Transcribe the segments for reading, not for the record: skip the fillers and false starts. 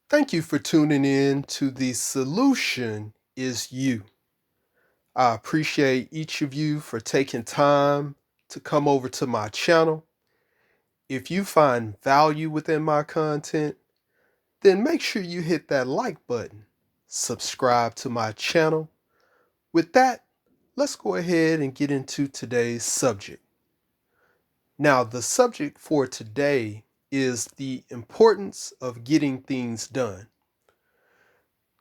Thank you for tuning in to The Solution is You. I appreciate each of you for taking time to come over to my channel. If you find value within my content, then make sure you hit that like button. Subscribe to my channel. With that, let's go ahead and get into today's subject. Now, the subject for today is the importance of getting things done.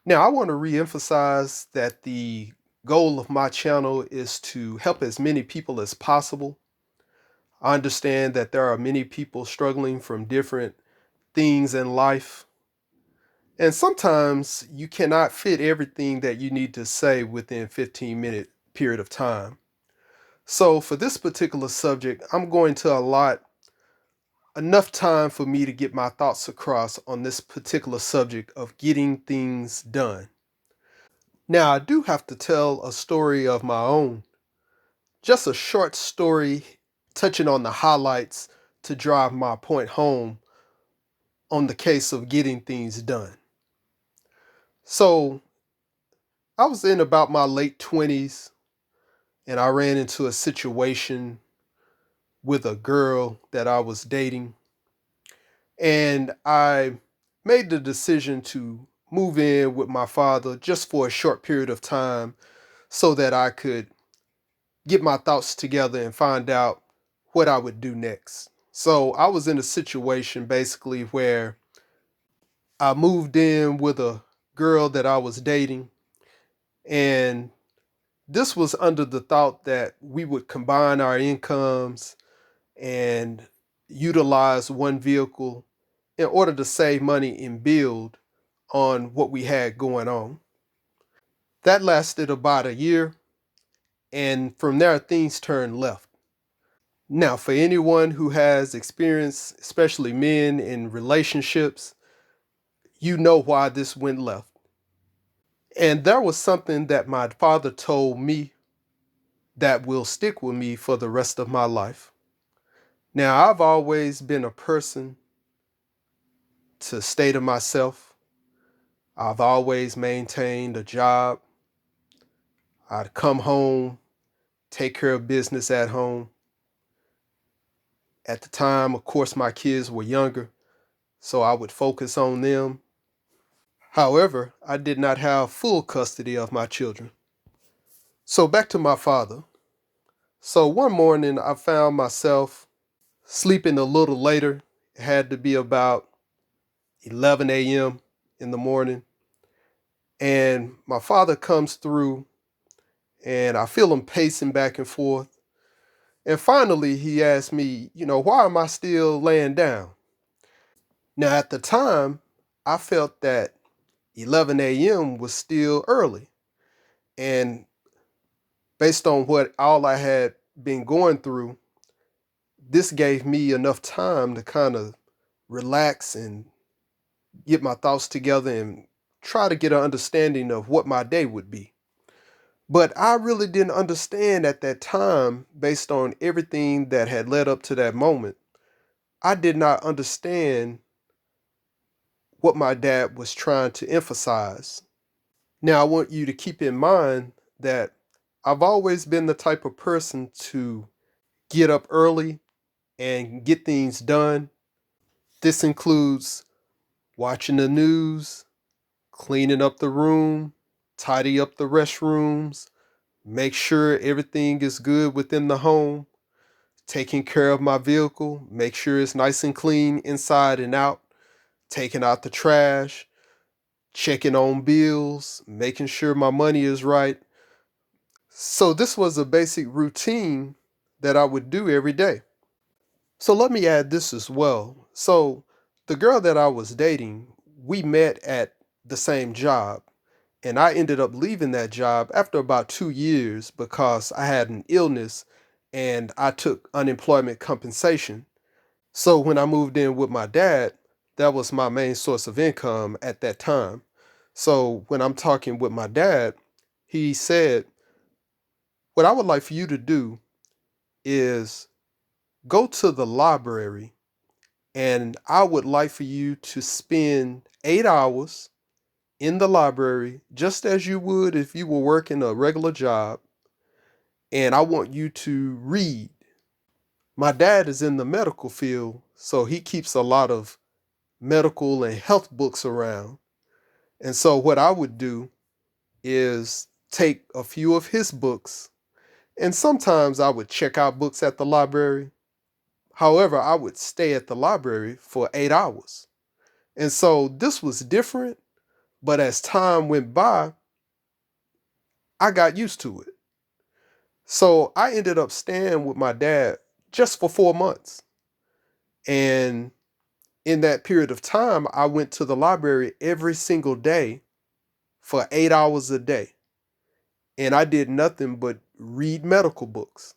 Now, I want to reemphasize that the goal of my channel is to help as many people as possible. I understand that there are many people struggling from different things in life, and sometimes you cannot fit everything that you need to say within 15-minute period of time. So for this particular subject, I'm going to allot enough time for me to get my thoughts across on this particular subject of getting things done. Now, I do have to tell a story of my own, just a short story touching on the highlights to drive my point home on the case of getting things done. So, I was in about my late 20s and I ran into a situation with a girl that I was dating, and I made the decision to move in with my father just for a short period of time so that I could get my thoughts together and find out what I would do next. So I was in a situation basically where I moved in with a girl that I was dating, and this was under the thought that we would combine our incomes and utilize one vehicle in order to save money and build on what we had going on. That lasted about a year, and from there things turned left. Now, for anyone who has experience, especially men in relationships, you know why this went left. And there was something that my father told me that will stick with me for the rest of my life. Now, I've always been a person to stay to myself. I've always maintained a job. I'd come home, take care of business at home. At the time, of course, my kids were younger, so I would focus on them. However, I did not have full custody of my children. So back to my father. So one morning I found myself sleeping a little later. It had to be about 11 a.m. in the morning. And my father comes through and I feel him pacing back and forth. And finally he asked me, why am I still laying down? Now at the time, I felt that 11 a.m. was still early. And based on what all I had been going through, this gave me enough time to kind of relax and get my thoughts together and try to get an understanding of what my day would be. But I really didn't understand at that time, based on everything that had led up to that moment. I did not understand what my dad was trying to emphasize. Now, I want you to keep in mind that I've always been the type of person to get up early and get things done. This includes watching the news, cleaning up the room, tidy up the restrooms, make sure everything is good within the home, taking care of my vehicle, make sure it's nice and clean inside and out, taking out the trash, checking on bills, making sure my money is right. So this was a basic routine that I would do every day. So let me add this as well. So the girl that I was dating, we met at the same job. And I ended up leaving that job after about 2 years because I had an illness and I took unemployment compensation. So when I moved in with my dad, that was my main source of income at that time. So when I'm talking with my dad, he said, what I would like for you to do is go to the library And I would like for you to spend 8 hours in the library, just as you would if you were working a regular job. And I want you to read. My dad is in the medical field, so he keeps a lot of medical and health books around. And so what I would do is take a few of his books, and sometimes I would check out books at the library. However, I would stay at the library for 8 hours. And so this was different, but as time went by, I got used to it. So I ended up staying with my dad just for 4 months. And in that period of time, I went to the library every single day for 8 hours a day. And I did nothing but read medical books.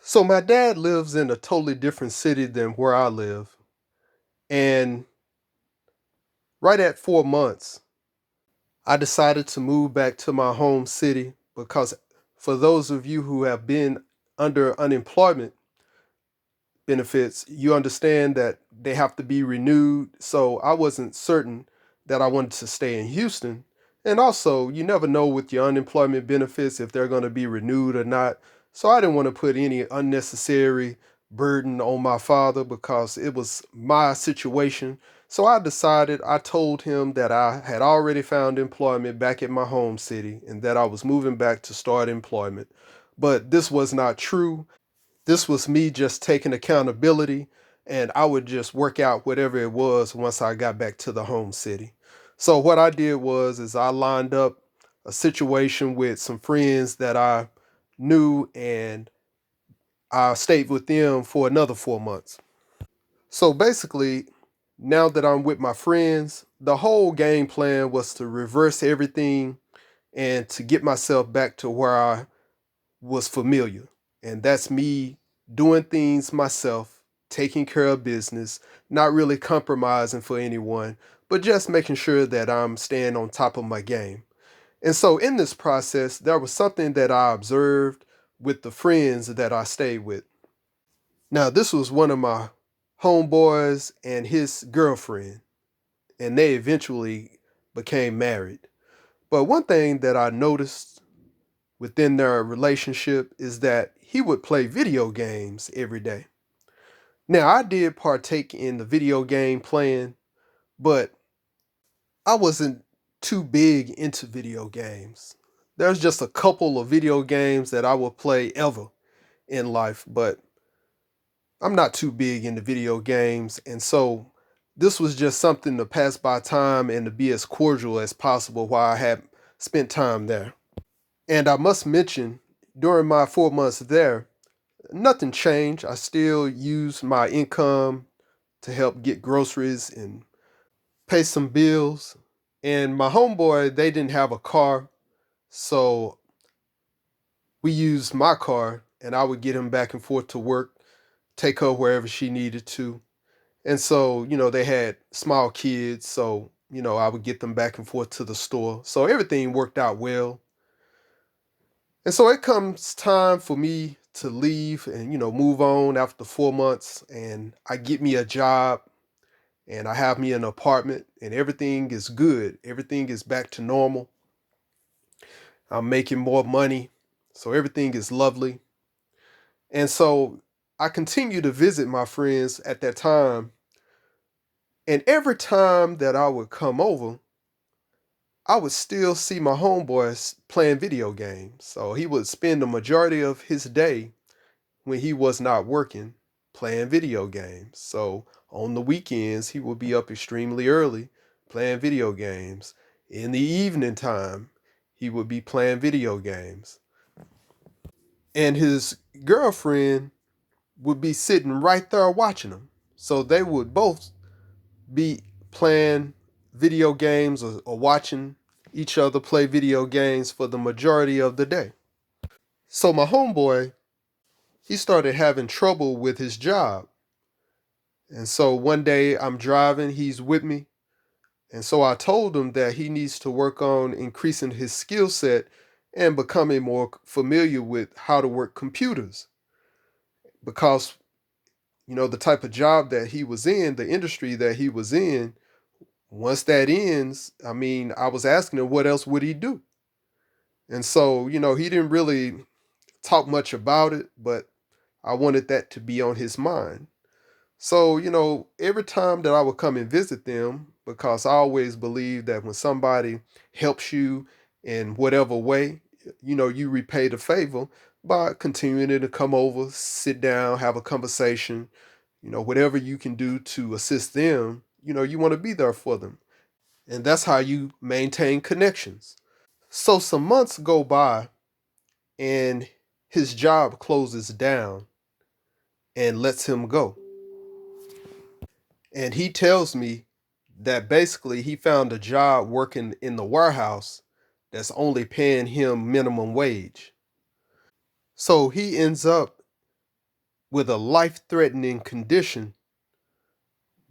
So my dad lives in a totally different city than where I live. And right at 4 months, I decided to move back to my home city because for those of you who have been under unemployment benefits, you understand that they have to be renewed. So I wasn't certain that I wanted to stay in Houston. And also, you never know with your unemployment benefits if they're going to be renewed or not. So I didn't want to put any unnecessary burden on my father because it was my situation. So I told him that I had already found employment back at my home city and that I was moving back to start employment. But this was not true. This was me just taking accountability, and I would just work out whatever it was once I got back to the home city. So what I did was is I lined up a situation with some friends that I knew, and I stayed with them for another 4 months. So basically, now that I'm with my friends, the whole game plan was to reverse everything and to get myself back to where I was familiar. And that's me doing things myself, taking care of business, not really compromising for anyone, but just making sure that I'm staying on top of my game. And so in this process, there was something that I observed with the friends that I stayed with. Now, this was one of my homeboys and his girlfriend, and they eventually became married. But one thing that I noticed within their relationship is that he would play video games every day. Now, I did partake in the video game playing, but I wasn't too big into video games. There's just a couple of video games that I will play ever in life, but I'm not too big into video games. And so this was just something to pass by time and to be as cordial as possible while I had spent time there. And I must mention, during my 4 months there, nothing changed. I still use my income to help get groceries and pay some bills. And my homeboy, they didn't have a car, so we used my car and I would get him back and forth to work, take her wherever she needed to. And so, they had small kids, so, I would get them back and forth to the store. So everything worked out well. And so it comes time for me to leave and, move on after 4 months. And I get me a job and I have me an apartment and everything is good. Everything is back to normal. I'm making more money. So everything is lovely. And so I continue to visit my friends at that time. And every time that I would come over, I would still see my homeboys playing video games. So he would spend the majority of his day when he was not working playing video games. So on the weekends, he would be up extremely early playing video games. In the evening time, he would be playing video games. And his girlfriend would be sitting right there watching him. So they would both be playing video games or watching each other play video games for the majority of the day. So my homeboy, he started having trouble with his job. And so one day I'm driving, he's with me. And so I told him that he needs to work on increasing his skill set and becoming more familiar with how to work computers. Because the type of job that he was in, the industry that he was in, once that ends, I mean, I was asking him what else would he do? And so, he didn't really talk much about it, but I wanted that to be on his mind. So, every time that I would come and visit them, because I always believe that when somebody helps you in whatever way, you repay the favor by continuing to come over, sit down, have a conversation, whatever you can do to assist them, you want to be there for them. And that's how you maintain connections. So some months go by and his job closes down and lets him go. And he tells me that basically he found a job working in the warehouse that's only paying him minimum wage. So he ends up with a life threatening condition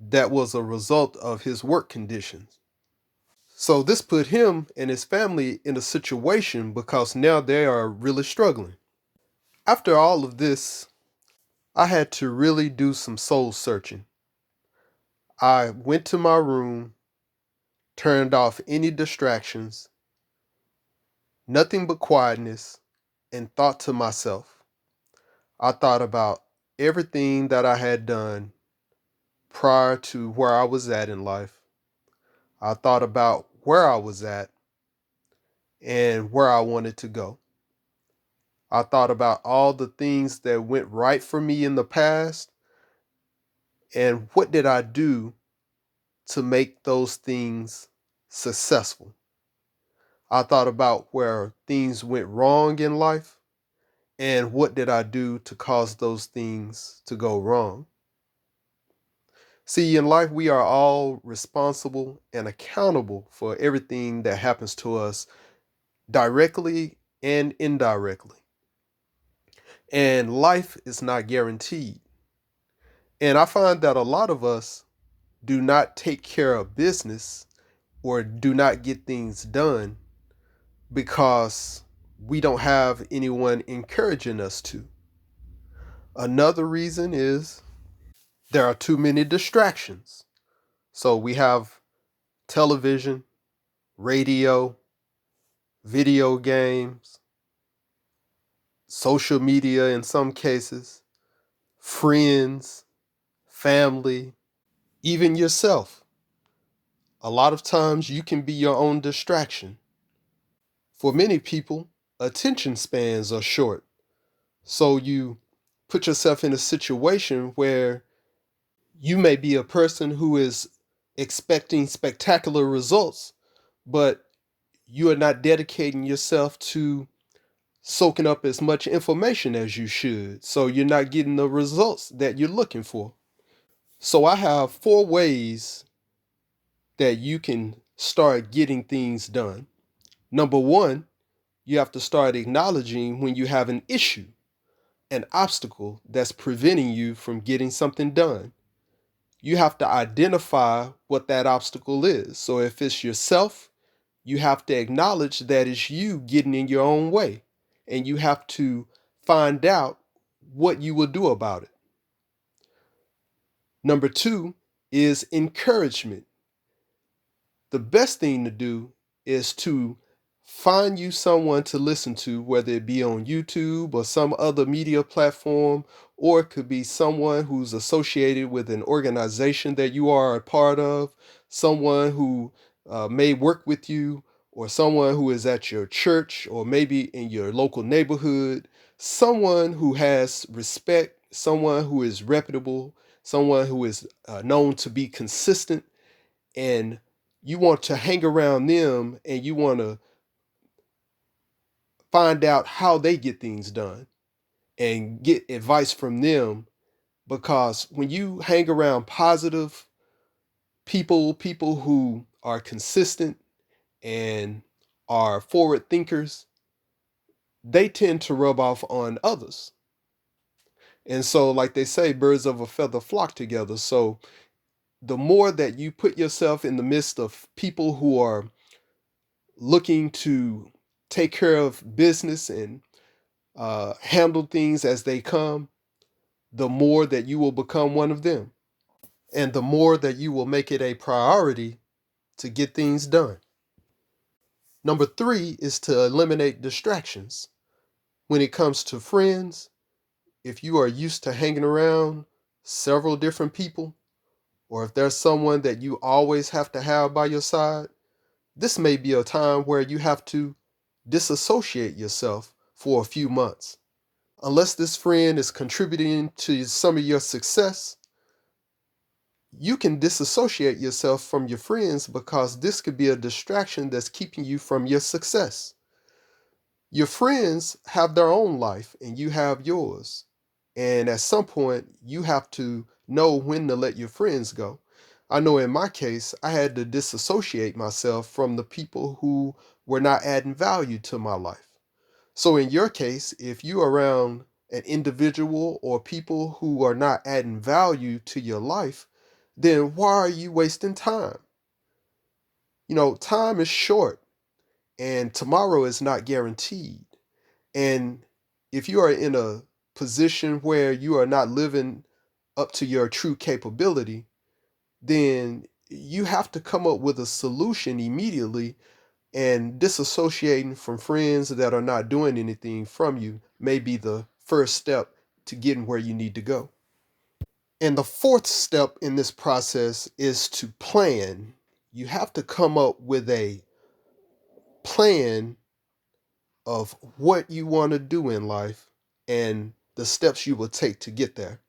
that was a result of his work conditions. So this put him and his family in a situation because now they are really struggling. After all of this, I had to really do some soul searching. I went to my room, turned off any distractions, nothing but quietness, and thought to myself. I thought about everything that I had done prior to where I was at in life. I thought about where I was at and where I wanted to go. I thought about all the things that went right for me in the past and what did I do to make those things successful. I thought about where things went wrong in life and what did I do to cause those things to go wrong. See, in life, we are all responsible and accountable for everything that happens to us directly and indirectly. And life is not guaranteed. And I find that a lot of us do not take care of business or do not get things done because we don't have anyone encouraging us to. Another reason is there are too many distractions. So we have television, radio, video games, social media in some cases, friends, family, even yourself. A lot of times you can be your own distraction. For many people, attention spans are short. So you put yourself in a situation where you may be a person who is expecting spectacular results, but you are not dedicating yourself to soaking up as much information as you should. So you're not getting the results that you're looking for. So I have 4 ways that you can start getting things done. Number one, you have to start acknowledging when you have an issue, an obstacle that's preventing you from getting something done. You have to identify what that obstacle is. So if it's yourself, you have to acknowledge that it's you getting in your own way. And you have to find out what you will do about it. Number two is encouragement. The best thing to do is to find you someone to listen to, whether it be on YouTube or some other media platform, or it could be someone who's associated with an organization that you are a part of, someone who may work with you, or someone who is at your church or maybe in your local neighborhood, someone who has respect, someone who is reputable, someone who is known to be consistent, and you want to hang around them and you want to find out how they get things done and get advice from them, because when you hang around positive people who are consistent and are forward thinkers, they tend to rub off on others. And so, like they say, birds of a feather flock together. So the more that you put yourself in the midst of people who are looking to take care of business and handle things as they come, the more that you will become one of them, and the more that you will make it a priority to get things done. Number three is to eliminate distractions. When it comes to friends, if you are used to hanging around several different people, or if there's someone that you always have to have by your side, this may be a time where you have to disassociate yourself for a few months. Unless this friend is contributing to some of your success, you can disassociate yourself from your friends because this could be a distraction that's keeping you from your success. Your friends have their own life and you have yours. And at some point, you have to know when to let your friends go. I know in my case, I had to disassociate myself from the people who were not adding value to my life. So in your case, if you're around an individual or people who are not adding value to your life, then why are you wasting time? Time is short and tomorrow is not guaranteed. And if you are in a position where you are not living up to your true capability, then you have to come up with a solution immediately, and disassociating from friends that are not doing anything from you may be the first step to getting where you need to go. And the fourth step in this process is to plan. You have to come up with a plan of what you want to do in life and the steps you will take to get there.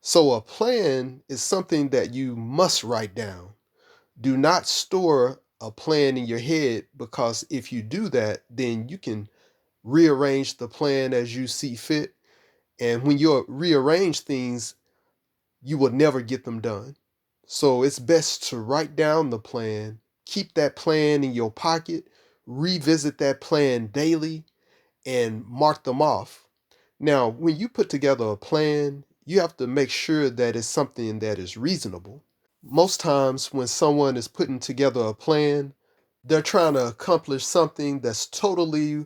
So, a plan is something that you must write down. Do not store a plan in your head, because if you do that, then you can rearrange the plan as you see fit. And when you rearrange things, you will never get them done. So it's best to write down the plan, keep that plan in your pocket, revisit that plan daily, and mark them off. Now, when you put together a plan, you have to make sure that it's something that is reasonable. Most times, when someone is putting together a plan, they're trying to accomplish something that's totally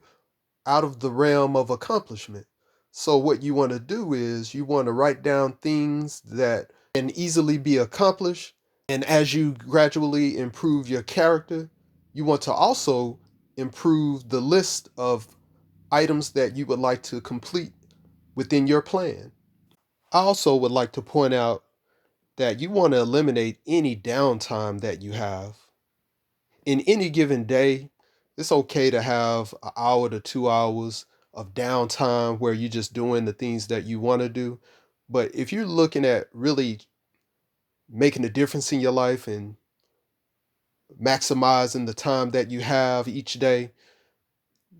out of the realm of accomplishment. So, what you want to do is you want to write down things that can easily be accomplished. And as you gradually improve your character, you want to also improve the list of items that you would like to complete within your plan. I also would like to point out that you want to eliminate any downtime that you have. In any given day, it's okay to have an hour to 2 hours of downtime where you're just doing the things that you want to do. But if you're looking at really making a difference in your life and maximizing the time that you have each day,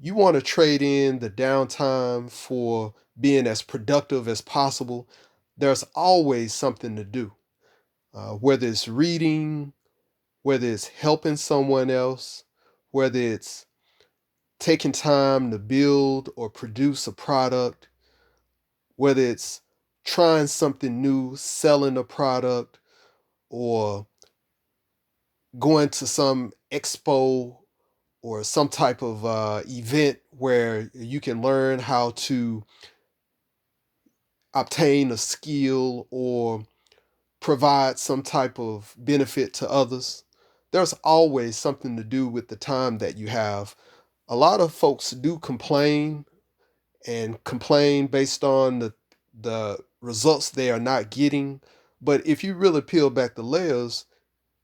you want to trade in the downtime for being as productive as possible. There's always something to do, whether it's reading, whether it's helping someone else, whether it's taking time to build or produce a product, whether it's trying something new, selling a product, or going to some expo or some type of event where you can learn how to obtain a skill or provide some type of benefit to others. There's always something to do with the time that you have. A lot of folks do complain and complain based on the results they are not getting. But if you really peel back the layers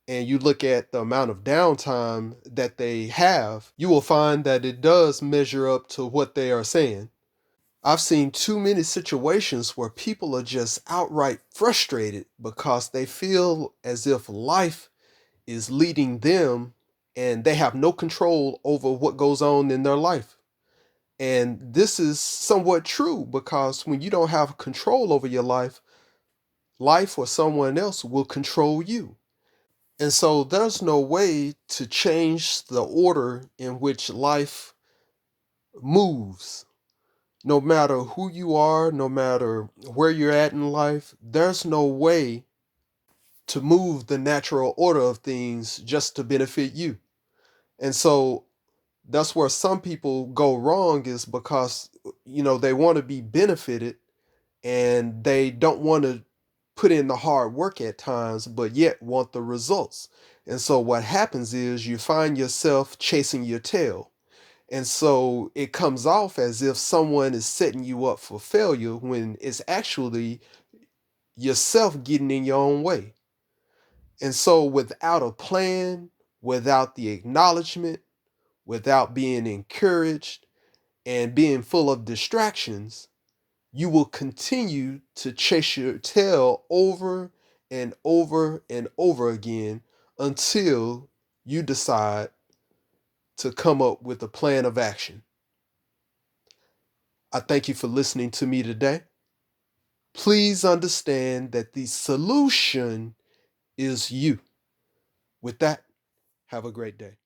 and you look at the amount of downtime that they have, you will find that it does measure up to what they are saying. I've seen too many situations where people are just outright frustrated because they feel as if life is leading them and they have no control over what goes on in their life. And this is somewhat true, because when you don't have control over your life, life or someone else will control you. And so there's no way to change the order in which life moves. No matter who you are, no matter where you're at in life, there's no way to move the natural order of things just to benefit you. And so that's where some people go wrong, is because they want to be benefited and they don't want to put in the hard work at times, but yet want the results. And so what happens is you find yourself chasing your tail. And so it comes off as if someone is setting you up for failure when it's actually yourself getting in your own way. And so without a plan, without the acknowledgement, without being encouraged, and being full of distractions, you will continue to chase your tail over and over and over again until you decide to come up with a plan of action. I thank you for listening to me today. Please understand that the solution is you. With that, have a great day.